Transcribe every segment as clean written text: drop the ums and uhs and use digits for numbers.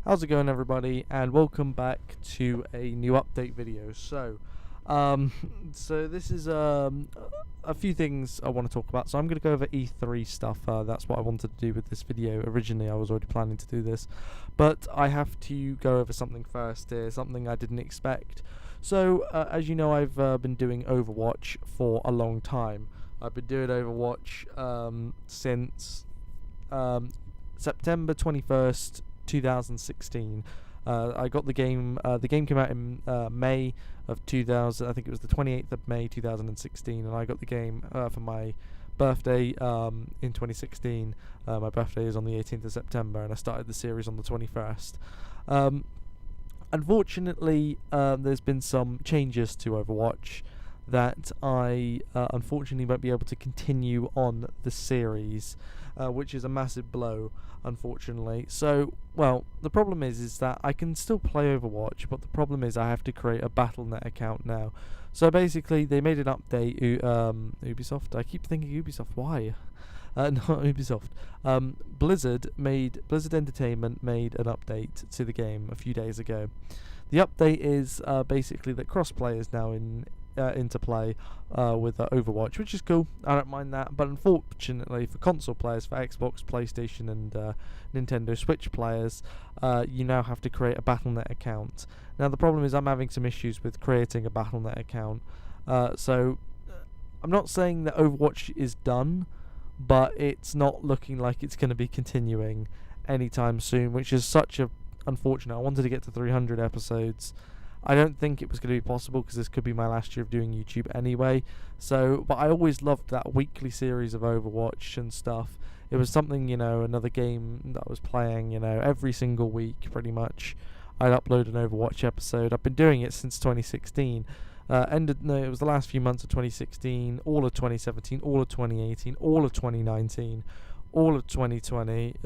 How's it going, everybody, and welcome back to a new update video. Um, so this is a few things I want to talk about. So I'm going to go over E3 stuff. That's what I wanted to do with this video. Originally, I was already planning to do this, but I have to go over something first here, something I didn't expect. So, as you know, I've been doing Overwatch for a long time. I've been doing Overwatch since September 21st, 2016. I got the game. The game came out in May of 2000. I think it was the 28th of May 2016, and I got the game for my birthday in 2016. My birthday is on the 18th of September, and I started the series on the 21st. Unfortunately, there's been some changes to Overwatch that I unfortunately won't be able to continue on the series, which is a massive blow, unfortunately. So, well, the problem is that I can still play Overwatch, but the problem is I have to create a Battle.net account now. So basically, they made an update. Ubisoft. I keep thinking Ubisoft. Why? Not Ubisoft. Blizzard Entertainment made an update to the game a few days ago. The update is basically that crossplay is now into play with Overwatch, which is cool. I don't mind that, but unfortunately for console players, for Xbox, PlayStation, and Nintendo Switch players, you now have to create a Battle.net account. Now the problem is I'm having some issues with creating a Battle.net account. So I'm not saying that Overwatch is done, but it's not looking like it's going to be continuing anytime soon, which is such a unfortunate. I wanted to get to 300 episodes. I don't think it was going to be possible because this could be my last year of doing YouTube anyway. So, but I always loved that weekly series of Overwatch and stuff. It was something, another game that I was playing, every single week pretty much. I'd upload an Overwatch episode. I've been doing it since 2016. It was the last few months of 2016, all of 2017, all of 2018, all of 2019, all of 2020,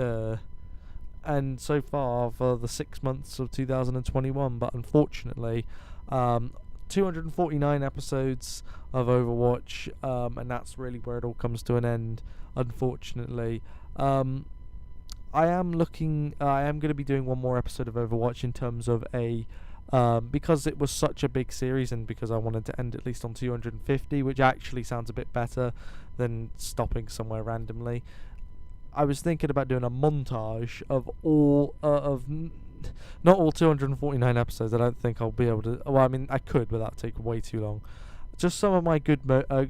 and so far for the 6 months of 2021. But unfortunately, 249 episodes of Overwatch, and that's really where it all comes to an end, unfortunately. I am going to be doing one more episode of Overwatch in terms of because it was such a big series, and because I wanted to end at least on 250, which actually sounds a bit better than stopping somewhere randomly. I was thinking about doing a montage of not all 249 episodes. I don't think I'll be able to. Well, I mean, I could, but that'd take way too long. Just some of my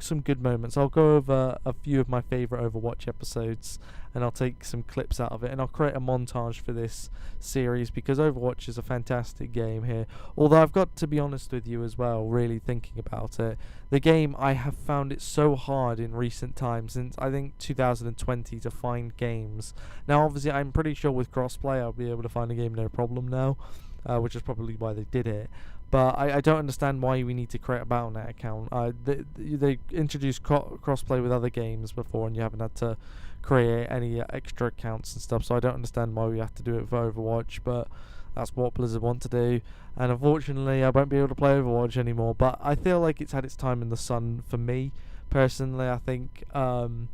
some good moments. I'll go over a few of my favorite Overwatch episodes, and I'll take some clips out of it, and I'll create a montage for this series because Overwatch is a fantastic game here. Although I've got to be honest with you as well, really thinking about it, the game, I have found it so hard in recent times, since I think 2020, to find games. Now, obviously, I'm pretty sure with crossplay I'll be able to find a game no problem now, which is probably why they did it. But I don't understand why we need to create a Battle.net account. They introduced crossplay with other games before, and you haven't had to create any extra accounts and stuff. So I don't understand why we have to do it for Overwatch. But that's what Blizzard want to do. And unfortunately, I won't be able to play Overwatch anymore. But I feel like it's had its time in the sun for me, personally. I think I'm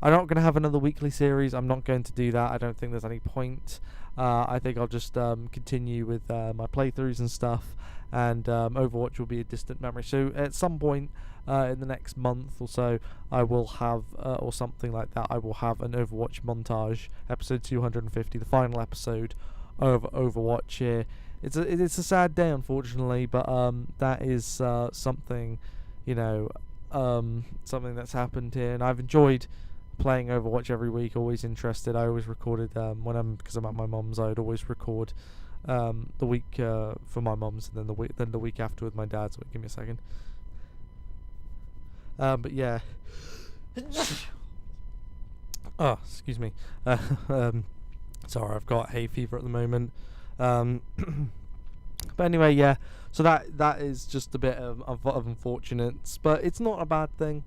not going to have another weekly series. I'm not going to do that. I don't think there's any point. I think I'll just continue with my playthroughs and stuff, and Overwatch will be a distant memory. So at some point in the next month or so, I will have, or something like that, I will have an Overwatch montage, episode 250, the final episode of Overwatch here. It's a sad day, unfortunately, but that is something, something that's happened here, and I've enjoyed playing Overwatch every week. Always interested. I always recorded because I'm at my mum's. I'd always record the week for my mum's, and then the week after with my dad's. Wait, give me a second. But yeah. Oh, excuse me. Sorry, I've got hay fever at the moment. But anyway, yeah. So that is just a bit of unfortunate, but it's not a bad thing.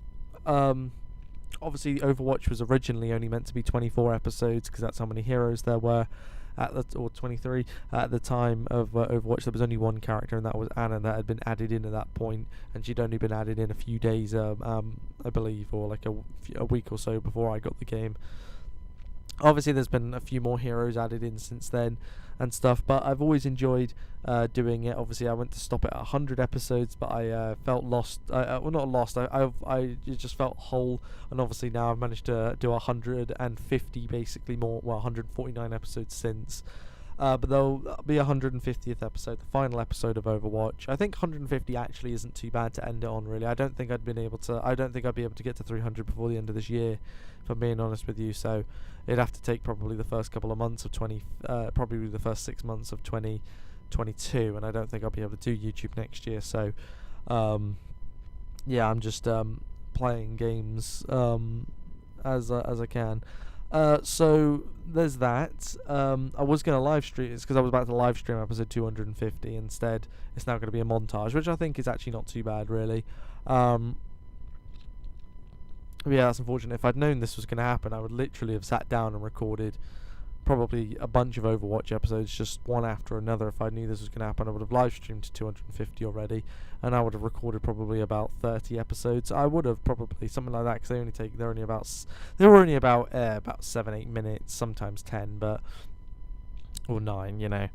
Obviously, Overwatch was originally only meant to be 24 episodes because that's how many heroes there were or 23 at the time of Overwatch. There was only one character, and that was Anna, that had been added in at that point, and she'd only been added in a few days, I believe, or like a week or so before I got the game. Obviously, there's been a few more heroes added in since then, and stuff. But I've always enjoyed doing it. Obviously, I went to stop it at 100 episodes, but I felt lost. Well, not lost. I just felt whole, and obviously now I've managed to do 150, basically more. Well, 149 episodes since. But there'll be a 150th episode, the final episode of Overwatch. I think 150 actually isn't too bad to end it on, really. I don't think I'd be able to get to 300 before the end of this year, if I'm being honest with you. So it'd have to take probably the first couple of months of probably the first 6 months of 2022, and I don't think I'll be able to do YouTube next year. So yeah, I'm just playing games as I can. So there's that. I was going to live stream. It's because I was about to live stream episode 250. Instead, it's now going to be a montage, which I think is actually not too bad, really. But yeah, that's unfortunate. If I'd known this was going to happen, I would literally have sat down and recorded probably a bunch of Overwatch episodes, just one after another. If I knew this was going to happen, I would have live streamed to 250 already, and I would have recorded probably about 30 episodes. I would have probably something like that, because they're only about 7-8 minutes, sometimes 10, or 9, you know.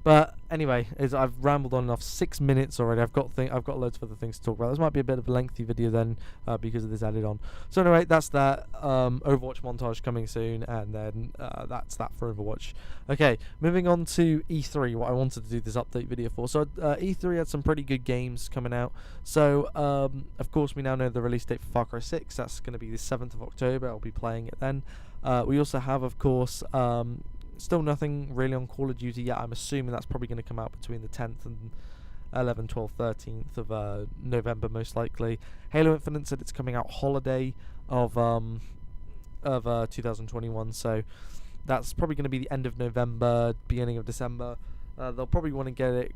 But anyway, I've rambled on enough. 6 minutes already. I've got loads of other things to talk about. This might be a bit of a lengthy video then, because of this added on. So anyway, that's that. Overwatch montage coming soon, and then that's that for Overwatch. Okay, moving on to E3. What I wanted to do this update video for. So E3 had some pretty good games coming out. So of course we now know the release date for Far Cry 6. That's going to be the 7th of October. I'll be playing it then. We also have, of course, still nothing really on Call of Duty yet. I'm assuming that's probably going to come out between the 10th and 11th, 12th, 13th of November, most likely. Halo Infinite said it's coming out holiday of 2021, so that's probably going to be the end of November, beginning of December. They'll probably want to get it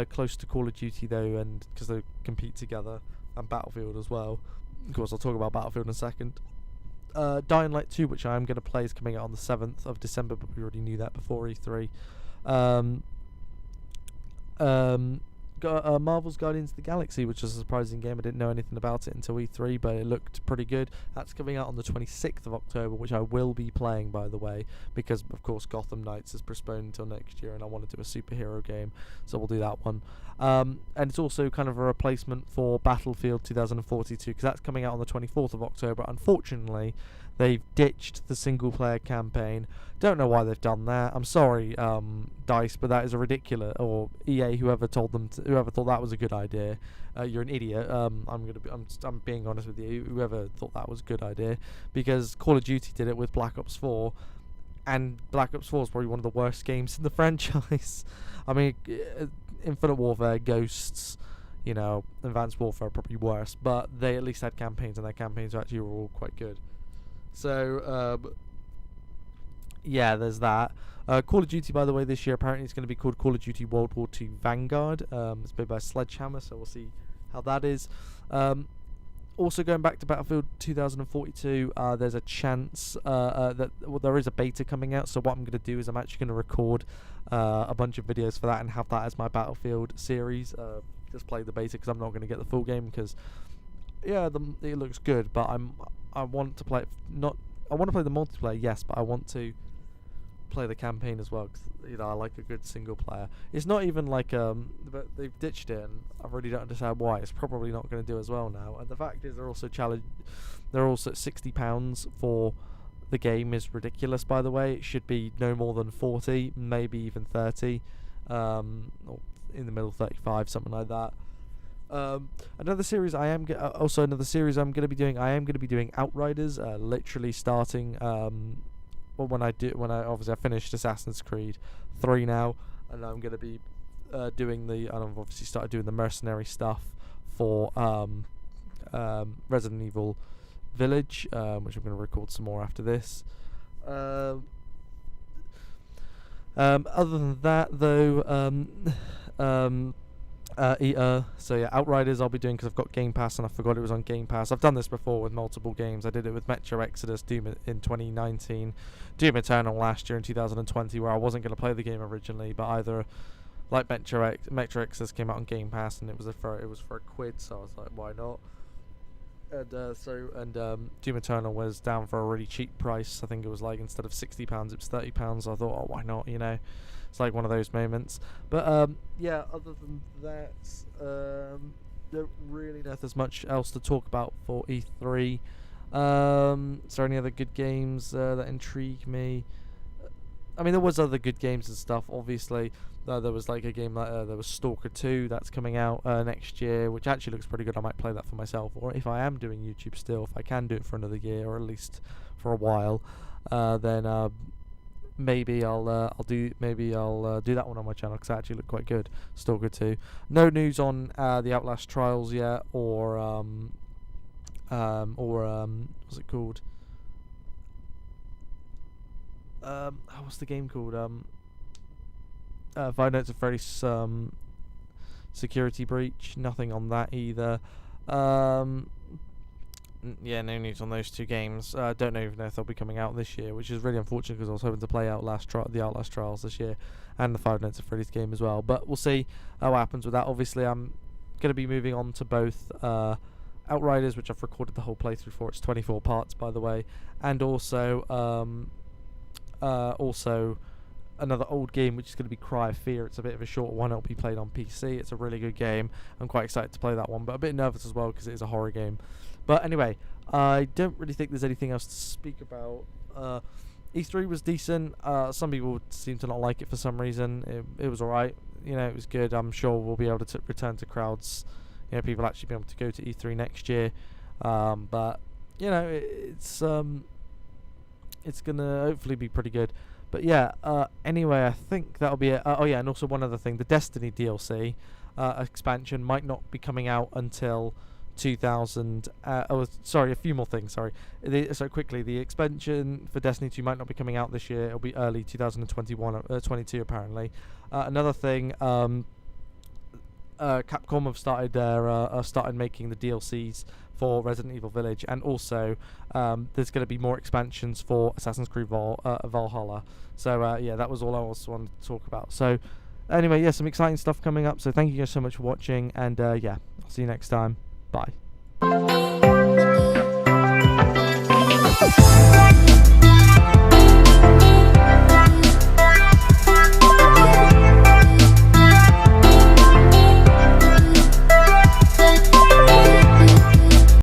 close to Call of Duty though, and because they compete together, and Battlefield as well. Of course, I'll talk about Battlefield in a second. Dying Light 2, which I am going to play, is coming out on the 7th of December, but we already knew that before E3. Marvel's Guardians of the Galaxy, which is a surprising game. I didn't know anything about it until E3, but it looked pretty good. That's coming out on the 26th of October, which I will be playing, by the way, because, of course, Gotham Knights is postponed until next year, and I want to do a superhero game, so we'll do that one. And it's also kind of a replacement for Battlefield 2042, because that's coming out on the 24th of October. Unfortunately, they've ditched the single-player campaign. Don't know why they've done that. I'm sorry, DICE, but that is a ridiculous, or EA, whoever thought that was a good idea. You're an idiot. I'm being honest with you. Whoever thought that was a good idea, because Call of Duty did it with Black Ops 4, and Black Ops 4 is probably one of the worst games in the franchise. I mean, Infinite Warfare, Ghosts, you know, Advanced Warfare are probably worse, but they at least had campaigns, and their campaigns actually were all quite good. So, yeah, there's that. Call of Duty, by the way, this year apparently is going to be called Call of Duty World War II Vanguard. It's made by Sledgehammer, so we'll see how that is. Also, going back to Battlefield 2042, there's a chance that there is a beta coming out. So what I'm going to do is I'm actually going to record a bunch of videos for that and have that as my Battlefield series. Just play the beta, because I'm not going to get the full game, because yeah, it looks good, but I want to play I want to play the multiplayer, yes, but I want to play the campaign as well, because, you know, I like a good single player. It's not even like but they've ditched it, and I really don't understand why. It's probably not going to do as well now. And the fact is, they're also at £60 for the game is ridiculous. By the way, it should be no more than 40, maybe even 30, or in the middle 35, something like that. Another series I'm going to be doing. I am going to be doing Outriders. Literally starting. When I obviously I finished Assassin's Creed 3 now, and I'm going to be and I've obviously started doing the mercenary stuff for Resident Evil Village, which I'm going to record some more after this. Other than that, though, so yeah, Outriders I'll be doing, because I've got Game Pass, and I forgot it was on Game Pass. I've done this before with multiple games. I did it with Metro Exodus, Doom in 2019, Doom Eternal last year in 2020, where I wasn't going to play the game originally, but either like Metro Exodus came out on Game Pass, and it was for a quid, so I was like, why not? And Doom Eternal was down for a really cheap price. I think it was like, instead of £60, it was £30. So I thought, oh, why not, you know? It's like one of those moments. But yeah, other than that, don't really know if there's much else to talk about for E3. Is there any other good games that intrigue me? I mean, there was other good games and stuff. Obviously, there was like a game like there was Stalker 2 that's coming out next year, which actually looks pretty good. I might play that for myself, or if I am doing YouTube still, if I can do it for another year or at least for a while, then maybe I'll do that one on my channel because it actually looked quite good. Stalker 2. No news on the Outlast Trials yet, or what's it called? What's the game called? Five Nights at Freddy's Security Breach. Nothing on that either. Yeah, no news on those two games. Don't even know if they'll be coming out this year, which is really unfortunate because I was hoping to play the Outlast Trials this year and the Five Nights at Freddy's game as well. But we'll see what happens with that. Obviously, I'm going to be moving on to both Outriders, which I've recorded the whole playthrough for. It's 24 parts, by the way, and also another old game, which is going to be Cry of Fear. It's a bit of a short one. It'll be played on PC. It's a really good game. I'm quite excited to play that one, but a bit nervous as well because it is a horror game. But anyway, I don't really think there's anything else to speak about. E3 was decent. Some people seem to not like it for some reason. It was alright. You know, it was good. I'm sure we'll be able to return to crowds. You know, people actually be able to go to E3 next year. But you know, it's gonna hopefully be pretty good. But yeah, anyway, I think that'll be it. Oh yeah, and also one other thing, the Destiny DLC expansion might not be coming out until 2000. A few more things. Sorry. So quickly, the expansion for Destiny 2 might not be coming out this year. It'll be early 2021, 22 apparently. Another thing, Capcom have started making the DLCs for Resident Evil Village, and also there's going to be more expansions for Assassin's Creed Valhalla. So yeah, that was all I also wanted to talk about. So anyway, yeah, some exciting stuff coming up. So thank you guys so much for watching, and yeah, I'll see you next time. Bye.